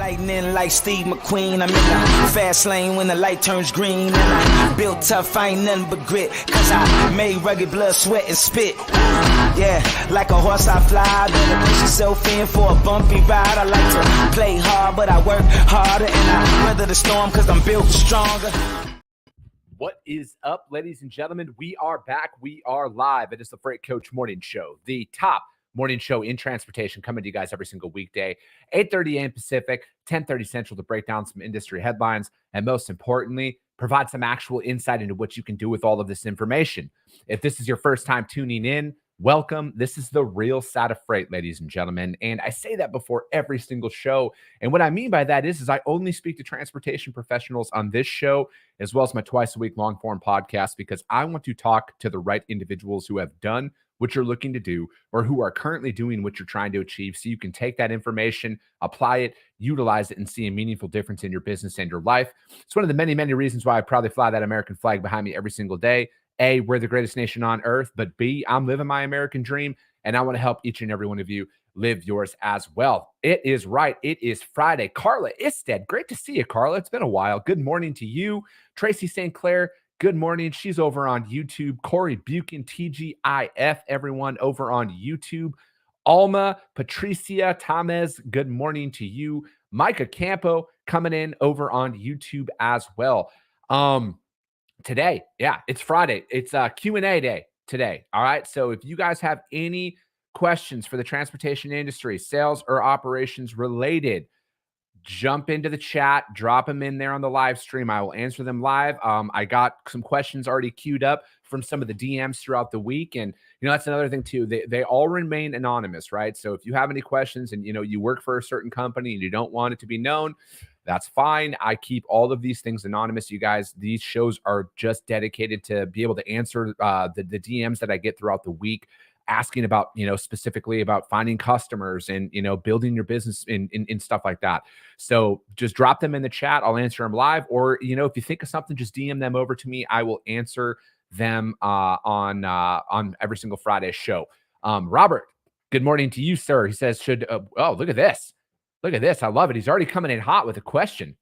Lightning like Steve McQueen. I'm in the fast lane when the light turns green. And I built tough, I ain't nothing but grit. Cause I made rugged blood, sweat, and spit. Yeah, like a horse I fly. Better push yourself in for a bumpy ride. I like to play hard, but I work harder. And I weather the storm cause I'm built stronger. What is up, ladies and gentlemen? We are back. We are live. It is the Freight Coach Morning Show, the top morning show in transportation, coming to you guys every single weekday, 8:30 a.m. Pacific, 10:30 Central, to break down some industry headlines and, most importantly, provide some actual insight into what you can do with all of this information. If this is your first time tuning in, welcome. This is the real side of freight, ladies and gentlemen. And I say that before every single show. And what I mean by that is I only speak to transportation professionals on this show, as well as my twice-a-week long-form podcast, because I want to talk to the right individuals who have done what you're looking to do or who are currently doing what you're trying to achieve, so you can take that information, apply it, utilize it, and see a meaningful difference in your business and your life. It's one of the many, many reasons why I proudly fly that American flag behind me every single day. A, we're the greatest nation on earth, but B, I'm living my American dream, and I want to help each and every one of you live yours as well. It is right. It is Friday. Carla Isted, great to see you, Carla. It's been a while. Good morning to you. Tracy St. Clair, good morning. She's over on YouTube. Corey Buchan, TGIF, everyone over on YouTube. Alma, Patricia, Tamez, good morning to you. Micah Campo coming in over on YouTube as well. Today, yeah, it's Friday. It's Q&A day today. All right. So if you guys have any questions for the transportation industry, sales or operations related, jump into the chat, drop them in there on the live stream. I will answer them live. I got some questions already queued up from some of the DMs throughout the week. And, that's another thing too. They all remain anonymous, right? So if you have any questions and, you work for a certain company and you don't want it to be known, that's fine. I keep all of these things anonymous, you guys. These shows are just dedicated to be able to answer the DMs that I get throughout the week, asking about, specifically about finding customers and, building your business in stuff like that. So just drop them in the chat. I'll answer them live. Or, if you think of something, just DM them over to me. I will answer them on every single Friday show. Robert, good morning to you, sir. He says, look at this. Look at this. I love it. He's already coming in hot with a question.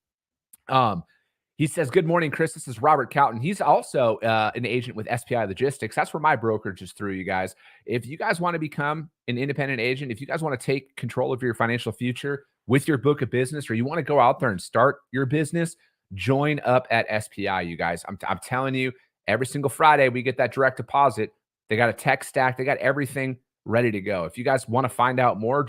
He says, good morning, Chris. This is Robert Cowton. He's also an agent with SPI Logistics. That's where my brokerage is through, you guys. If you guys want to become an independent agent, if you guys want to take control of your financial future with your book of business, or you want to go out there and start your business, join up at SPI, you guys. I'm telling you, every single Friday, we get that direct deposit. They got a tech stack. They got everything ready to go. If you guys want to find out more,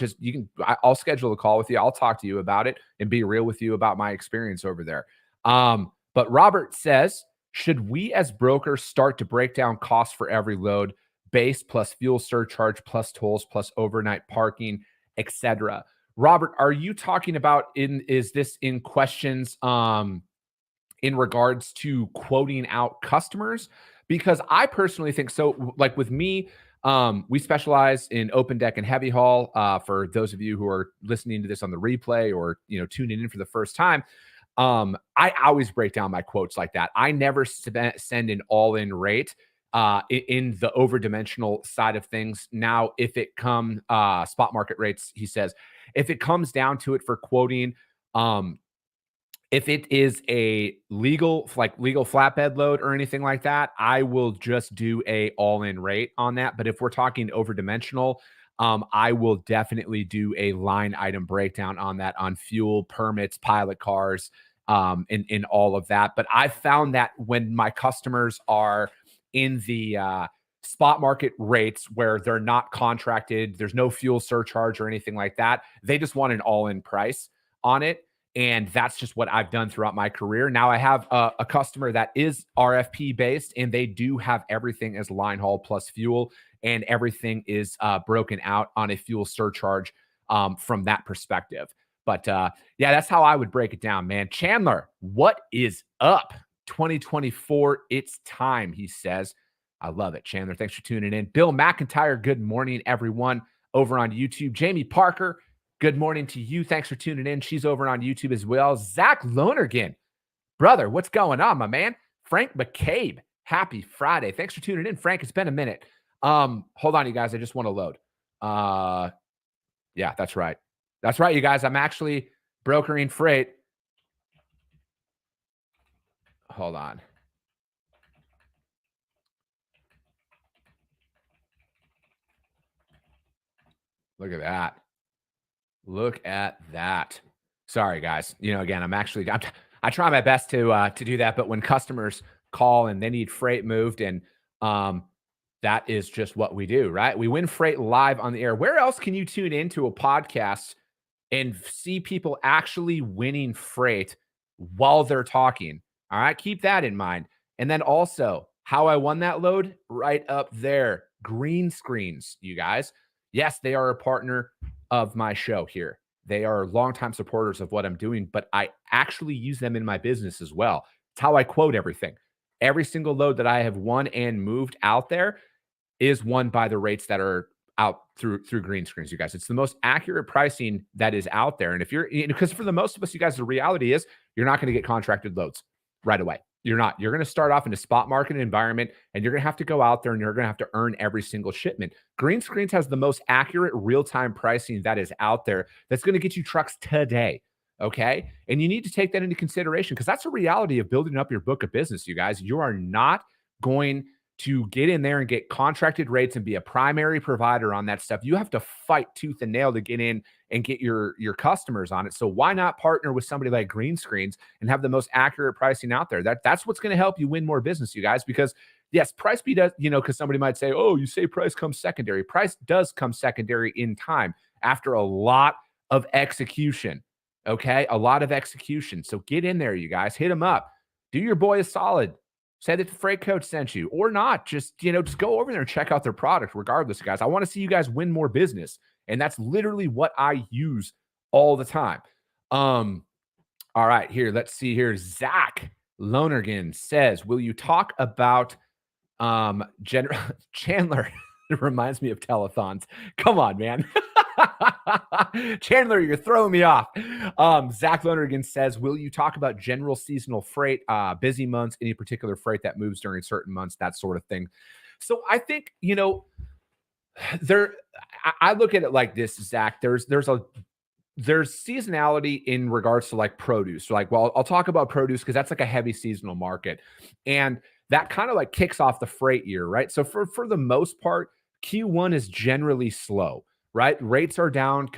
I'll schedule a call with you. I'll talk to you about it and be real with you about my experience over there. But Robert says, should we as brokers start to break down costs for every load, base plus fuel surcharge plus tolls plus overnight parking, etc.? Robert, are you talking about is this in questions in regards to quoting out customers? Because I personally think so. Like with me, we specialize in open deck and heavy haul. For those of you who are listening to this on the replay or tuning in for the first time, I always break down my quotes like that. I never send an all-in rate in the over-dimensional side of things. Now, if it comes spot market rates, he says, if it comes down to it for quoting, if it is a legal flatbed load or anything like that, I will just do a all-in rate on that. But if we're talking over-dimensional, I will definitely do a line item breakdown on that, on fuel, permits, pilot cars, in all of that. But I found that when my customers are in the spot market rates where they're not contracted, there's no fuel surcharge or anything like that, they just want an all-in price on it. And that's just what I've done throughout my career. Now I have a customer that is RFP based, and they do have everything as line haul plus fuel, and everything is broken out on a fuel surcharge from that perspective. But yeah, that's how I would break it down, man. Chandler, what is up? 2024, it's time, he says. I love it, Chandler. Thanks for tuning in. Bill McIntyre, good morning, everyone over on YouTube. Jamie Parker, good morning to you. Thanks for tuning in. She's over on YouTube as well. Zach Lonergan, brother, what's going on, my man? Frank McCabe, happy Friday. Thanks for tuning in, Frank. It's been a minute. Hold on, you guys. I just want to load. Yeah, that's right. That's right, you guys. I'm actually brokering freight. Hold on. Look at that. Look at that. Sorry, guys. Again, I try my best to do that, but when customers call and they need freight moved, and that is just what we do, right? We win freight live on the air. Where else can you tune into a podcast and see people actually winning freight while they're talking? All right, keep that in mind. And then also, how I won that load right up there. Green screens, you guys. Yes, they are a partner of my show here. They are longtime supporters of what I'm doing, but I actually use them in my business as well. It's how I quote everything. Every single load that I have won and moved out there is won by the rates that are out through green screens, you guys. It's the most accurate pricing that is out there. And because for the most of us, you guys, the reality is you're not going to get contracted loads right away. You're not. You're going to start off in a spot market environment, and you're going to have to go out there and you're going to have to earn every single shipment. Green Screens has the most accurate real-time pricing that is out there that's going to get you trucks today. Okay. And you need to take that into consideration because that's a reality of building up your book of business, you guys. You are not going to get in there and get contracted rates and be a primary provider on that stuff. You have to fight tooth and nail to get in and get your customers on it. So why not partner with somebody like Green Screens and have the most accurate pricing out there? That's what's going to help you win more business, you guys, because yes, price B does, because somebody might say, oh, you say price comes secondary. Price does come secondary in time after a lot of execution. Okay. A lot of execution. So get in there, you guys, hit them up, do your boy a solid. Say that the freight coach sent you or not. Just go over there and check out their product regardless, guys. I want to see you guys win more business. And that's literally what I use all the time. All right, here, let's see here. Zach Lonergan says, will you talk about Chandler? It reminds me of telethons. Come on, man. Chandler, you're throwing me off. Zach Lonergan says, will you talk about general seasonal freight, busy months, any particular freight that moves during certain months, that sort of thing? So I think, I look at it like this, Zach. There's seasonality in regards to like produce. So I'll talk about produce because that's like a heavy seasonal market. And that kind of like kicks off the freight year, right? So for the most part, Q1 is generally slow, right? Rates are down,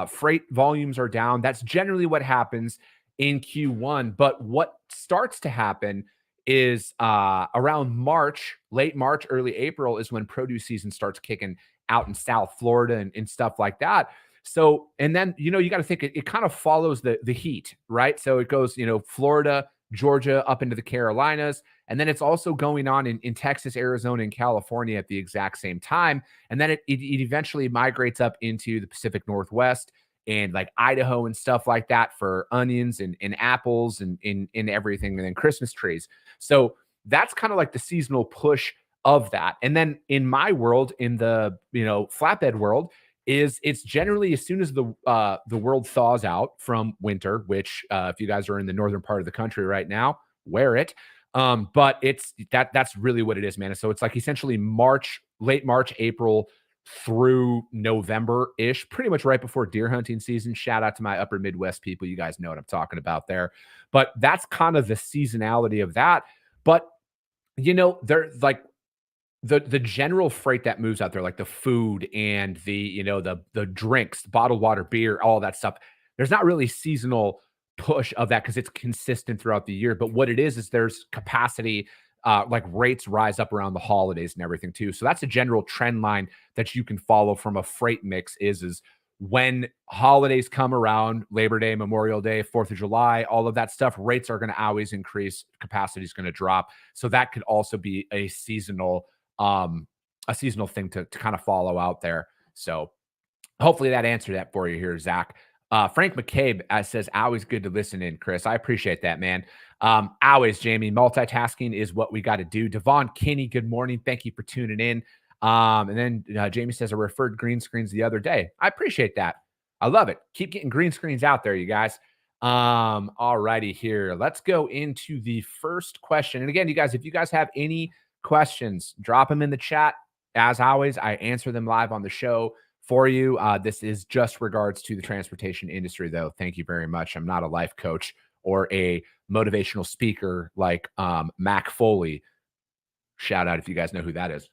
freight volumes are down. That's generally what happens in Q1. But what starts to happen is around March, late March, early April is when produce season starts kicking out in South Florida and stuff like that. So, and then, you got to think it kind of follows the heat, right? So it goes, Florida, Georgia, up into the Carolinas. And then it's also going on in Texas, Arizona, and California at the exact same time. And then it eventually migrates up into the Pacific Northwest and like Idaho and stuff like that for onions and apples and in everything, and then Christmas trees. So that's kind of like the seasonal push of that. And then in my world, in the flatbed world, it's generally as soon as the world thaws out from winter, which if you guys are in the northern part of the country right now, wear it. But that's really what it is, man. So it's like essentially late March, April through November-ish, pretty much right before deer hunting season. Shout out to my upper Midwest people. You guys know what I'm talking about there. But that's kind of the seasonality of that. But there's like the general freight that moves out there, like the food and the drinks, bottled water, beer, all that stuff. There's not really seasonal push of that because it's consistent throughout the year. But what it is there's capacity, like rates rise up around the holidays and everything too. So that's a general trend line that you can follow from a freight mix is when holidays come around, Labor Day, Memorial Day, 4th of July, all of that stuff, rates are going to always increase. Capacity is going to drop. So that could also be a seasonal thing to kind of follow out there. So hopefully that answered that for you here, Zach. Frank McCabe says, always good to listen in, Chris. I appreciate that, man. Always, Jamie. Multitasking is what we got to do. Devon Kinney, good morning. Thank you for tuning in. And then Jamie says, I referred green screens the other day. I appreciate that. I love it. Keep getting green screens out there, you guys. All righty here. Let's go into the first question. And again, you guys, if you guys have any questions, drop them in the chat. As always, I answer them live on the show for you. This is just regards to the transportation industry, though. Thank you very much. I'm not a life coach or a motivational speaker like Mac Foley. Shout out if you guys know who that is.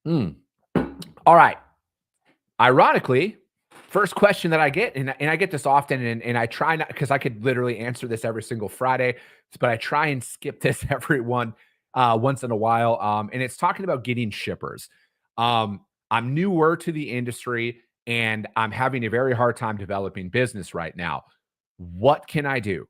All right. Ironically, first question that I get, and I get this often, and I try not, because I could literally answer this every single Friday, but I try and skip this every one once in a while. And it's talking about getting shippers. I'm newer to the industry, and I'm having a very hard time developing business right now. What can I do?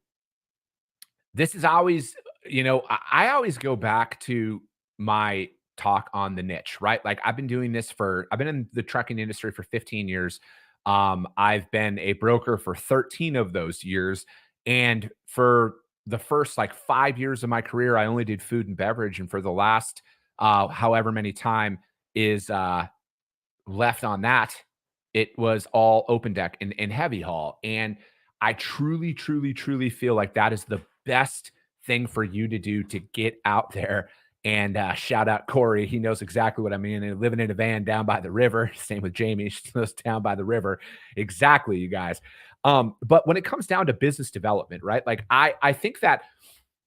This is always, I always go back to my talk on the niche, right? Like I've been in the trucking industry for 15 years. I've been a broker for 13 of those years. And for the first like 5 years of my career, I only did food and beverage. And for the last, however many time is left on that, it was all open deck and heavy haul. And I truly, truly, truly feel like that is the best thing for you to do to get out there. And shout out Corey. He knows exactly what I mean. And living in a van down by the river. Same with Jamie. She lives down by the river. Exactly, you guys. But when it comes down to business development, right? Like I think that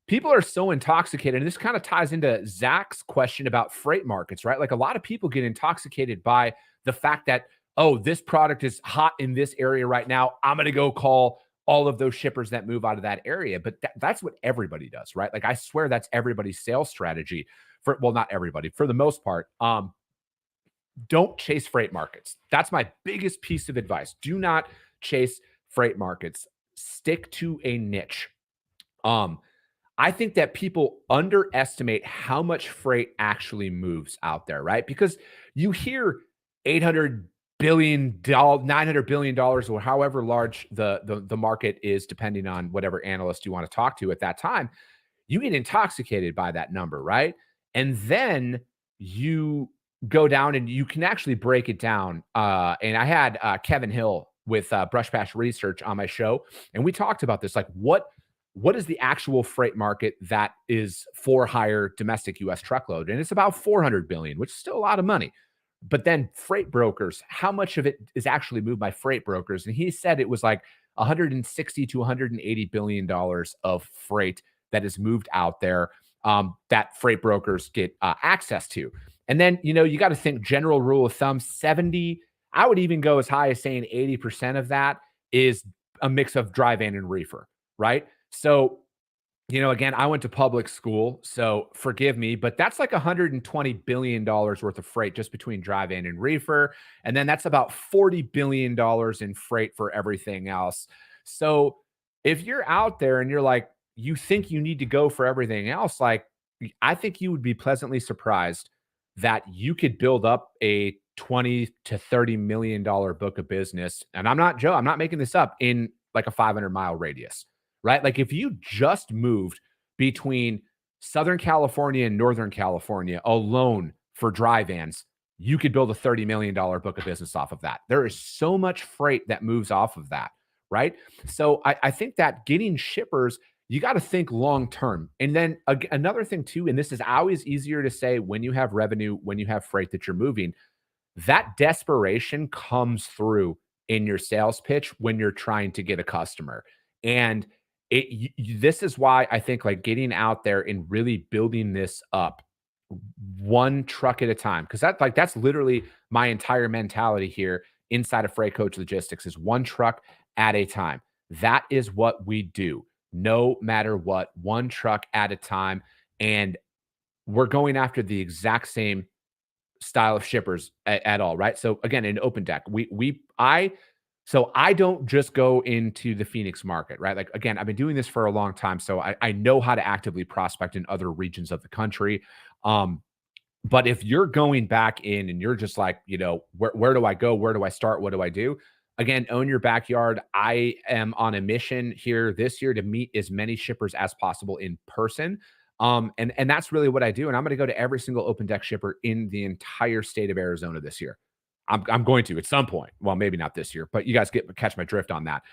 people are so intoxicated. And this kind of ties into Zach's question about freight markets, right? Like a lot of people get intoxicated by the fact that, oh, this product is hot in this area right now. I'm going to go call all of those shippers that move out of that area. But that's what everybody does, right? Like I swear that's everybody's sales strategy not everybody, for the most part. Don't chase freight markets. That's my biggest piece of advice. Do not chase freight markets. Stick to a niche. I think that people underestimate how much freight actually moves out there, right? Because you hear $800 billion, $900 billion, or however large the market is, depending on whatever analyst you want to talk to at that time. You get intoxicated by that number, right? And then you go down and you can actually break it down. And I had Kevin Hill with Brush Pass Research on my show, and we talked about this. Like, what is the actual freight market that is for hire domestic U.S. truckload? And it's about 400 billion, which is still a lot of money. But then freight brokers, how much of it is actually moved by freight brokers? And he said it was like 160 to 180 billion dollars of freight that is moved out there that freight brokers get access to. And then, you got to think general rule of thumb, 70, I would even go as high as saying 80% of that is a mix of dry van and reefer, right? So, again, I went to public school, so forgive me, but that's like $120 billion worth of freight just between dry van and reefer. And then that's about $40 billion in freight for everything else. So if you're out there and you're like, you think you need to go for everything else, like I think you would be pleasantly surprised that you could build up a 20 to $30 million book of business. And I'm not making this up, in like a 500-mile radius. Right? Like if you just moved between Southern California and Northern California alone for dry vans, you could build a $30 million book of business off of that. There is so much freight that moves off of that, right? So I think that getting shippers, you got to think long-term. And then another thing too, and this is always easier to say when you have revenue, when you have freight that you're moving, that desperation comes through in your sales pitch when you're trying to get a customer. And this is why I think like getting out there and really building this up one truck at a time, because that's literally my entire mentality here inside of Freight Coach Logistics, is one truck at a time. That is what we do, no matter what, one truck at a time. And we're going after the exact same style of shippers at all, right? So again, in open deck, so I don't just go into the Phoenix market, right? Like, again, I've been doing this for a long time, so I know how to actively prospect in other regions of the country. But if you're going back in and you're just like, where do I go? Where do I start? What do I do? Again, own your backyard. I am on a mission here this year to meet as many shippers as possible in person. And that's really what I do. And I'm going to go to every single open deck shipper in the entire state of Arizona this year. I'm going to at some point. Well, maybe not this year, but you guys catch my drift on that.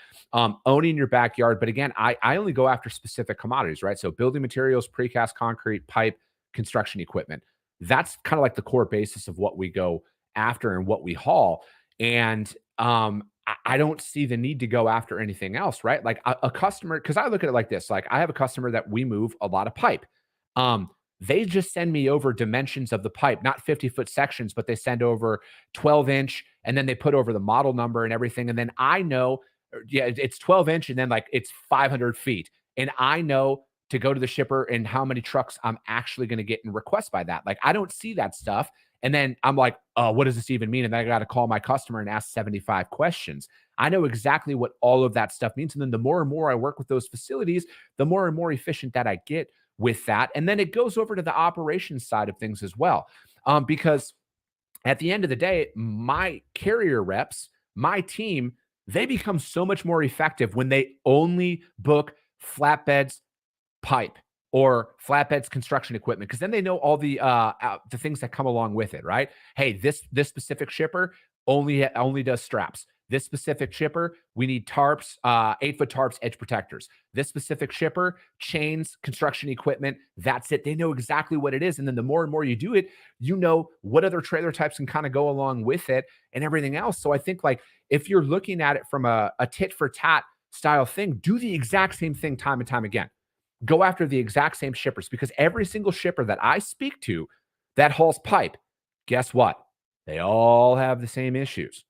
Owning your backyard. But again, I only go after specific commodities, right? So building materials, precast concrete, pipe, construction equipment. That's kind of like the core basis of what we go after and what we haul. And I don't see the need to go after anything else, right? Like a customer, because I look at it like this: like I have a customer that we move a lot of pipe. They just send me over dimensions of the pipe, not 50-foot sections, but they send over 12-inch, and then they put over the model number and everything. And then I know, yeah, it's 12-inch, and then like it's 500 feet. And I know to go to the shipper and how many trucks I'm actually going to get in request by that. Like I don't see that stuff. And then I'm like, oh, what does this even mean? And then I got to call my customer and ask 75 questions. I know exactly what all of that stuff means. And then the more and more I work with those facilities, the more and more efficient that I get with that. And then it goes over to the operations side of things as well. Because at the end of the day, my carrier reps, my team, they become so much more effective when they only book flatbeds, pipe, or flatbeds construction equipment, because then they know all the things that come along with it, right? Hey, this specific shipper only does straps. This specific shipper, we need tarps, 8-foot tarps, edge protectors. This specific shipper, chains, construction equipment. That's it. They know exactly what it is. And then the more and more you do it, you know what other trailer types can kind of go along with it and everything else. So I think like if you're looking at it from a tit for tat style thing, do the exact same thing time and time again. Go after the exact same shippers, because every single shipper that I speak to that hauls pipe, guess what? They all have the same issues.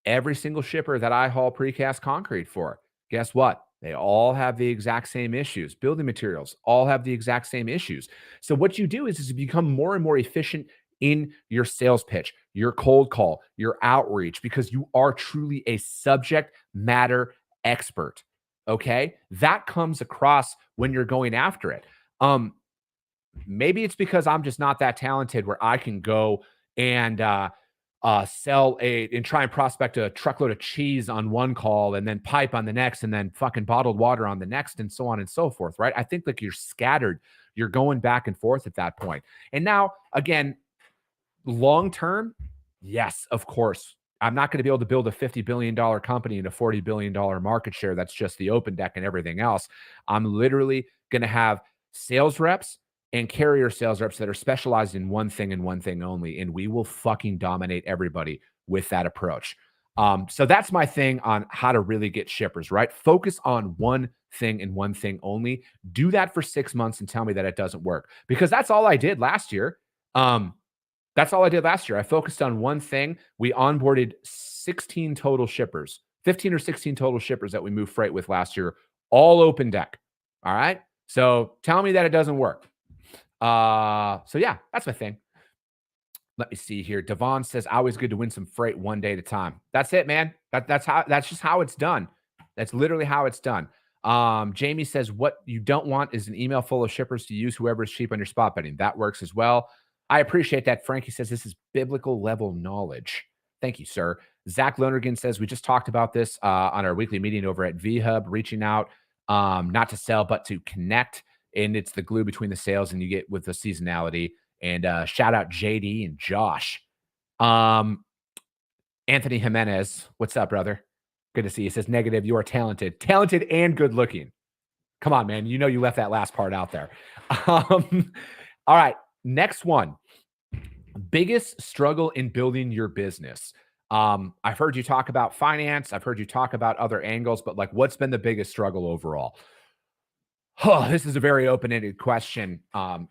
Every single shipper that I haul precast concrete for, guess what? They all have the exact same issues. Building materials all have the exact same issues. So what you do is you become more and more efficient in your sales pitch, your cold call, your outreach, because you are truly a subject matter expert. Okay. That comes across when you're going after it. Maybe it's because I'm just not that talented where I can go and sell and try and prospect a truckload of cheese on one call and then pipe on the next and then fucking bottled water on the next and so on and so forth, right? I think like you're scattered. You're going back and forth at that point. And now, again, long term, yes, of course. I'm not going to be able to build a $50 billion company and a $40 billion market share. That's just the open deck and everything else. I'm literally going to have sales reps and carrier sales reps that are specialized in one thing and one thing only. And we will fucking dominate everybody with that approach. So that's my thing on how to really get shippers, right? Focus on one thing and one thing only. Do that for 6 months and tell me that it doesn't work, because that's all I did last year. That's all I did last year. I focused on one thing. We onboarded 16 total shippers, 15 or 16 total shippers that we moved freight with last year, all open deck. All right. So tell me that it doesn't work. So yeah, that's my thing. Let me see here. Devon says, always good to win some freight one day at a time. That's it, man. That's just how it's done. That's literally how it's done. Jamie says, what you don't want is an email full of shippers to use whoever is cheap on your spot betting. That works as well. I appreciate that. Frankie says, this is biblical level knowledge. Thank you, sir. Zach Lonergan says, we just talked about this on our weekly meeting over at VHub, reaching out, not to sell, but to connect. And it's the glue between the sales and you get with the seasonality. And shout out JD and Josh. Anthony Jimenez, what's up, brother? Good to see you. He says, negative, you are talented and good looking. Come on, man. You know you left that last part out there. All right, next one. Biggest struggle in building your business. I've heard you talk about finance. I've heard you talk about other angles, but like, what's been the biggest struggle overall? Oh, this is a very open-ended question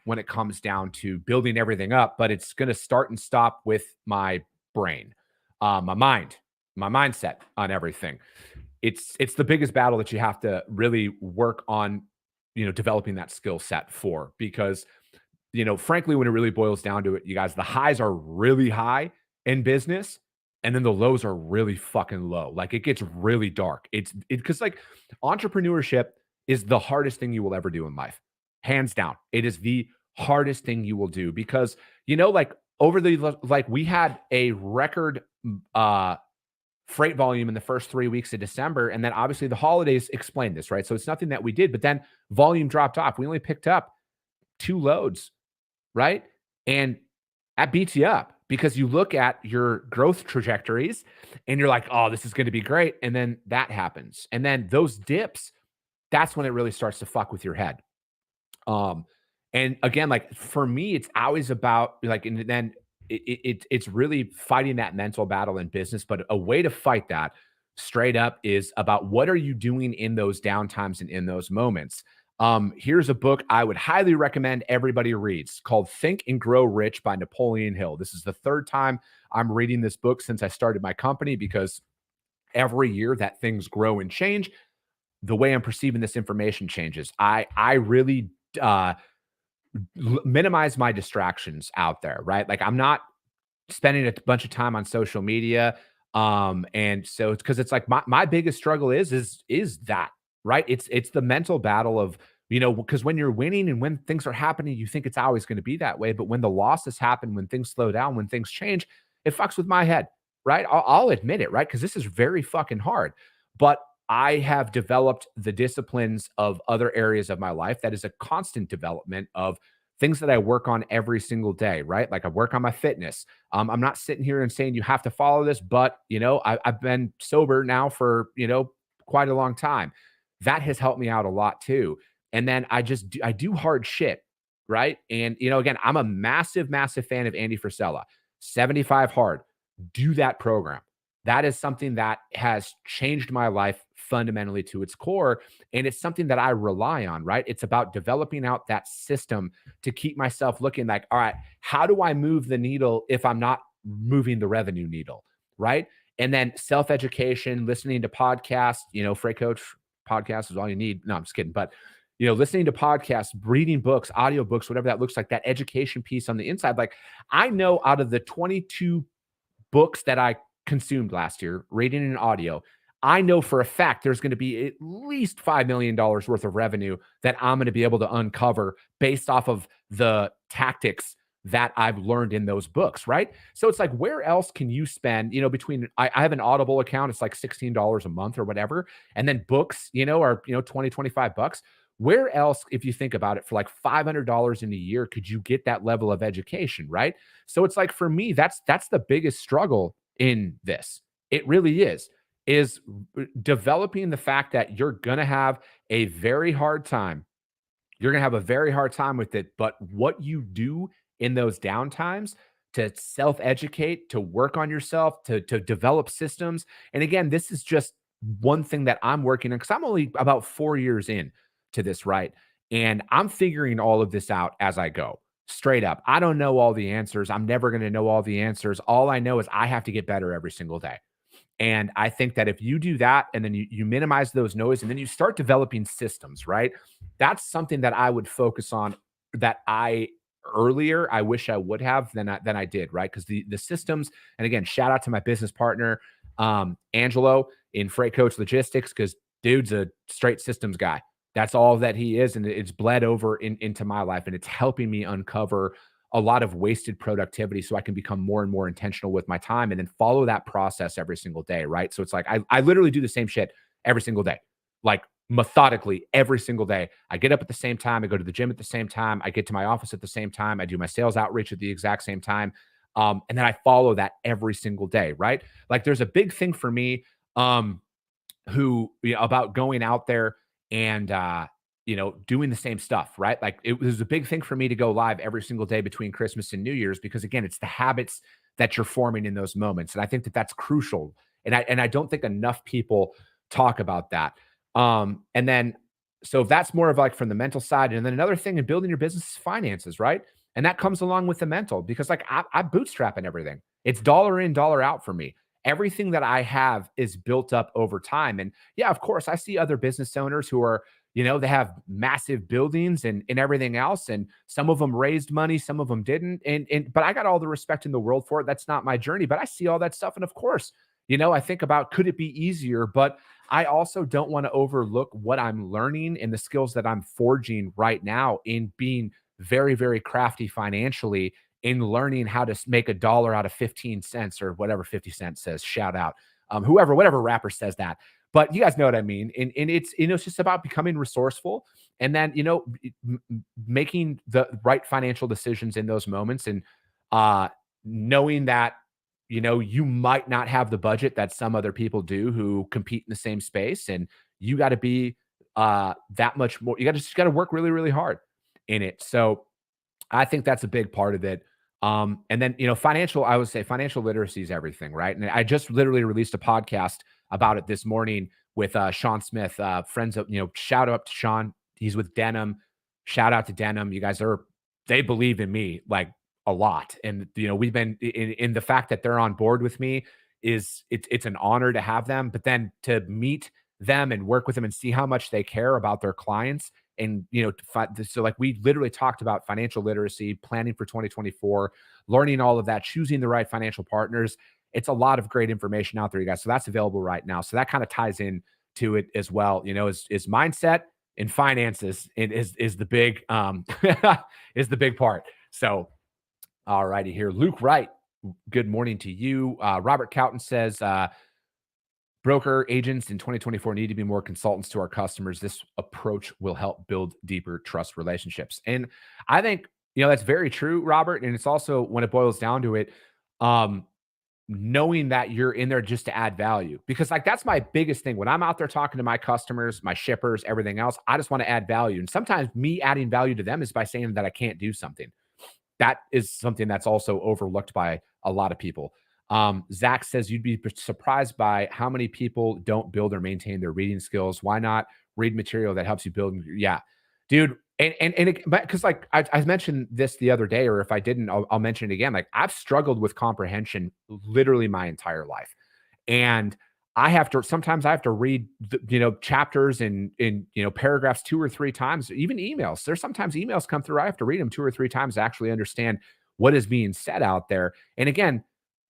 when it comes down to building everything up, but it's going to start and stop with my brain, my mind, my mindset on everything. It's the biggest battle that you have to really work on, developing that skill set for, because, frankly, when it really boils down to it, you guys, the highs are really high in business, and then the lows are really fucking low. Like it gets really dark. Because like entrepreneurship is the hardest thing you will ever do in life. Hands down. It is the hardest thing you will do because, like we had a record freight volume in the first 3 weeks of December. And then obviously the holidays explained this, right? So it's nothing that we did, but then volume dropped off. We only picked up 2 loads, right? And that beats you up because you look at your growth trajectories and you're like, oh, this is going to be great. And then that happens. And then those dips, that's when it really starts to fuck with your head. And again, like for me, it's always about like, and then it's really fighting that mental battle in business. But a way to fight that straight up is about what are you doing in those downtimes and in those moments. Here's a book I would highly recommend everybody reads called Think and Grow Rich by Napoleon Hill. This is the third time I'm reading this book since I started my company, because every year that things grow and change, the way I'm perceiving this information changes. I really minimize my distractions out there, right? Like, I'm not spending a bunch of time on social media. And so it's because it's like my biggest struggle is that, right? It's the mental battle of, because when you're winning and when things are happening, you think it's always going to be that way. But when the losses happen, when things slow down, when things change, it fucks with my head, right? I'll admit it, right? Because this is very fucking hard. But I have developed the disciplines of other areas of my life that is a constant development of things that I work on every single day, right? Like, I work on my fitness. I'm not sitting here and saying you have to follow this, but I've been sober now for quite a long time. That has helped me out a lot too. And then I do hard shit, right? And again, I'm a massive, massive fan of Andy Frisella. 75 Hard. Do that program. That is something that has changed my life fundamentally to its core. And it's something that I rely on, right? It's about developing out that system to keep myself looking like, all right, how do I move the needle if I'm not moving the revenue needle, right? And then self-education, listening to podcasts, Freight Coach podcast is all you need. No, I'm just kidding. But, listening to podcasts, reading books, audiobooks, whatever that looks like, that education piece on the inside. Like, I know out of the 22 books that I consumed last year, reading and audio, I know for a fact there's going to be at least $5 million worth of revenue that I'm going to be able to uncover based off of the tactics that I've learned in those books, right? So it's like, where else can you spend, between, I have an Audible account, it's like $16 a month or whatever. And then books, are, 20, 25 bucks. Where else, if you think about it, for like $500 in a year, could you get that level of education, right? So it's like, for me, that's the biggest struggle in this. It really is developing the fact that you're going to have a very hard time. You're going to have a very hard time with it. But what you do in those downtimes to self-educate, to work on yourself, to develop systems. And again, this is just one thing that I'm working on, because I'm only about 4 years in to this, right? And I'm figuring all of this out as I go. Straight up. I don't know all the answers. I'm never going to know all the answers. All I know is I have to get better every single day. And I think that if you do that, and then you minimize those noise, and then you start developing systems, right? That's something that I would focus on, that I wish I would have than I did, right? Because the systems, and again, shout out to my business partner, Angelo in Freight Coach Logistics, because dude's a straight systems guy. That's all that he is. And it's bled over into my life, and it's helping me uncover a lot of wasted productivity so I can become more and more intentional with my time, and then follow that process every single day, right? So it's like, I literally do the same shit every single day, like methodically every single day. I get up at the same time. I go to the gym at the same time. I get to my office at the same time. I do my sales outreach at the exact same time. And then I follow that every single day, right? Like, there's a big thing for me, about going out there and, doing the same stuff, right? Like, it was a big thing for me to go live every single day between Christmas and New Year's, because again, it's the habits that you're forming in those moments. And I think that that's crucial. And I don't think enough people talk about that. And then, so that's more of like from the mental side. And then another thing in building your business is finances, right? And that comes along with the mental, because like, I bootstrap and everything. It's dollar in, dollar out for me. Everything that I have is built up over time. And yeah, of course, I see other business owners who are, they have massive buildings and everything else. And some of them raised money, some of them didn't. But I got all the respect in the world for it. That's not my journey, but I see all that stuff. And of course, I think about, could it be easier? But I also don't want to overlook what I'm learning and the skills that I'm forging right now in being very, very crafty financially, in learning how to make $1 out of 15 cents or whatever 50 cents says. Shout out. Whatever rapper says that. But you guys know what I mean. And it's, it's just about becoming resourceful, and then, making the right financial decisions in those moments, and knowing that, you might not have the budget that some other people do who compete in the same space. And you got to be that much more. You got to work really, really hard in it. So I think that's a big part of it. And then, I would say financial literacy is everything, right? And I just literally released a podcast about it this morning with Sean Smith, friends of, shout out to Sean. He's with Denim. Shout out to Denim. You guys they believe in me like a lot. And, we've been in the fact that they're on board with me it's an honor to have them, but then to meet them and work with them and see how much they care about their clients. And, so like we literally talked about financial literacy, planning for 2024, learning all of that, choosing the right financial partners. It's a lot of great information out there, you guys. So that's available right now. So that kind of ties in to it as well. Is mindset and finances is the big is the big part. So, all righty here, Luke Wright. Good morning to you. Robert Cowton says, broker agents in 2024 need to be more consultants to our customers. This approach will help build deeper trust relationships. And I think, that's very true, Robert. And it's also, when it boils down to it, knowing that you're in there just to add value, because like, that's my biggest thing when I'm out there talking to my customers, my shippers, everything else. I just want to add value. And sometimes me adding value to them is by saying that I can't do something. That is something that's also overlooked by a lot of people. Zach says you'd be surprised by how many people don't build or maintain their reading skills. Why not read material that helps you build? Yeah, dude. And because like I mentioned this the other day, or if I didn't, I'll mention it again. Like, I've struggled with comprehension literally my entire life. And sometimes I have to read, chapters in paragraphs 2 or 3 times, even emails. There's sometimes emails come through. I have to read them 2 or 3 times to actually understand what is being said out there. And again,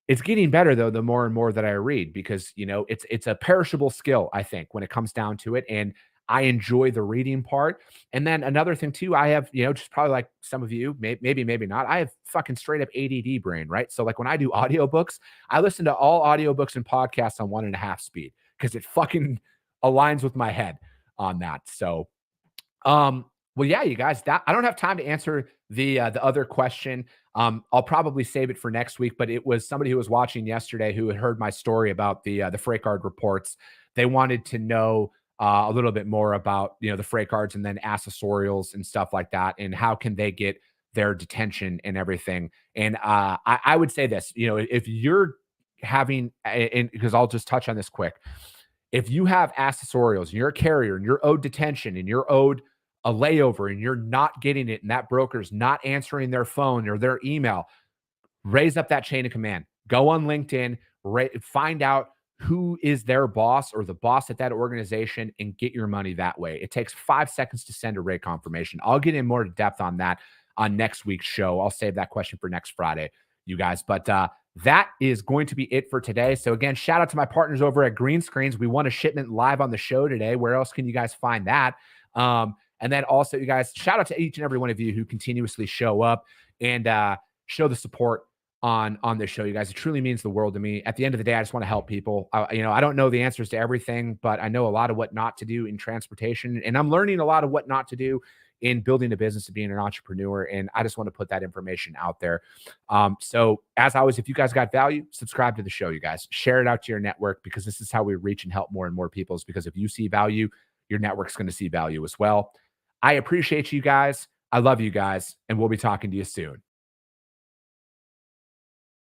it's getting better though, the more and more that I read, because, it's a perishable skill, I think, when it comes down to it. And I enjoy the reading part. And then another thing too, I have, just probably like some of you, maybe not, I have fucking straight up ADD brain, right? So like when I do audiobooks, I listen to all audiobooks and podcasts on 1.5 speed because it fucking aligns with my head on that. So, well, yeah, you guys, that I don't have time to answer the other question. I'll probably save it for next week, but it was somebody who was watching yesterday who had heard my story about the freight card reports. They wanted to know a little bit more about, the freight cards and then accessorials and stuff like that, and how can they get their detention and everything. And I would say this, if you're having, and because I'll just touch on this quick, if you have accessorials and you're a carrier and you're owed detention and you're owed a layover and you're not getting it and that broker's not answering their phone or their email, raise up that chain of command. Go on LinkedIn, find out who is their boss or the boss at that organization, and get your money that way. It takes 5 seconds to send a rate confirmation. I'll get in more depth on that on next week's show. I'll save that question for next Friday, you guys. But that is going to be it for today. So again, shout out to my partners over at Green Screens. We won a shipment live on the show today. Where else can you guys find that? And then also, you guys, shout out to each and every one of you who continuously show up and show the support on this show, you guys. It truly means the world to me. At the end of the day, I just want to help people. I don't know the answers to everything, but I know a lot of what not to do in transportation, and I'm learning a lot of what not to do in building a business and being an entrepreneur. And I just want to put that information out there. So as always, if you guys got value, subscribe to the show, you guys. Share it out to your network, because this is how we reach and help more and more people. Because if you see value, your network's going to see value as well. I appreciate you guys. I love you guys, and we'll be talking to you soon.